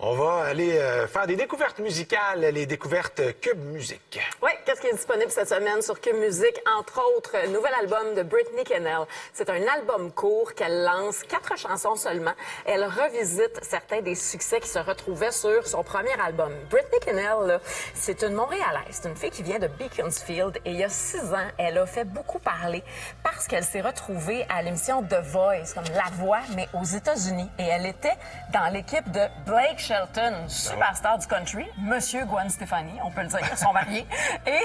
On va aller faire des découvertes musicales, les découvertes Cube Musique. Oui, qu'est-ce qui est disponible cette semaine sur Cube Musique? Entre autres, nouvel album de Britney Kennel. C'est un album court qu'elle lance, 4 chansons seulement. Elle revisite certains des succès qui se retrouvaient sur son premier album. Britney Kennel, c'est une Montréalaise. C'est une fille qui vient de Beaconsfield et il y a 6 ans, elle a fait beaucoup parler parce qu'elle s'est retrouvée à l'émission The Voice, comme La Voix, mais aux États-Unis. Et elle était dans l'équipe de Blake Shelton, superstar du country, Monsieur Gwen Stefani, on peut le dire, ils sont mariés. Et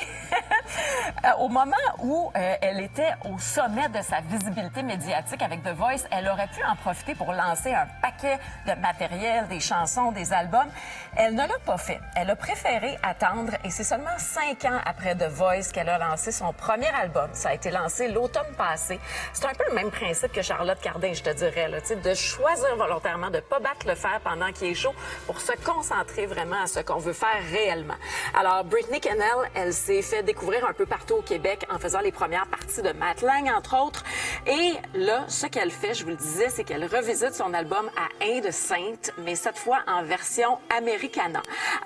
au moment où elle était au sommet de sa visibilité médiatique avec The Voice, elle aurait pu en profiter pour lancer un paquet de matériel, des chansons, des albums. Elle ne l'a pas fait. Elle a préféré attendre et c'est seulement 5 ans après The Voice qu'elle a lancé son premier album. Ça a été lancé l'automne passé. C'est un peu le même principe que Charlotte Cardin, je te dirais, là, de choisir volontairement de ne pas battre le fer pendant qu'il est chaud pour se concentrer vraiment à ce qu'on veut faire réellement. Alors, Britney Kennel, elle s'est fait découvrir un peu partout au Québec en faisant les premières parties de Matt Lang, entre autres. Et là, ce qu'elle fait, je vous le disais, c'est qu'elle revisite son album à Ain't Saint, mais cette fois en version Americana.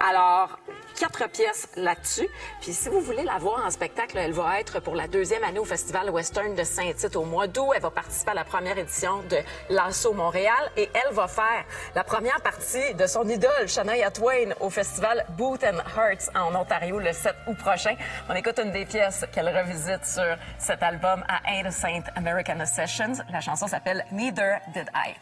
Alors, 4 pièces là-dessus. Puis si vous voulez la voir en spectacle, elle va être pour la 2e année au Festival Western de Saint-Tite au mois d'août. Elle va participer à la première édition de l'Assaut Montréal et elle va faire la première partie de son idole, Shania Twain, au Festival Booth and Hearts en Ontario le 7 août prochain. On écoute une des pièces qu'elle revisite sur cet album à Ain't Saint Americana Sessions. La chanson s'appelle Neither Did I.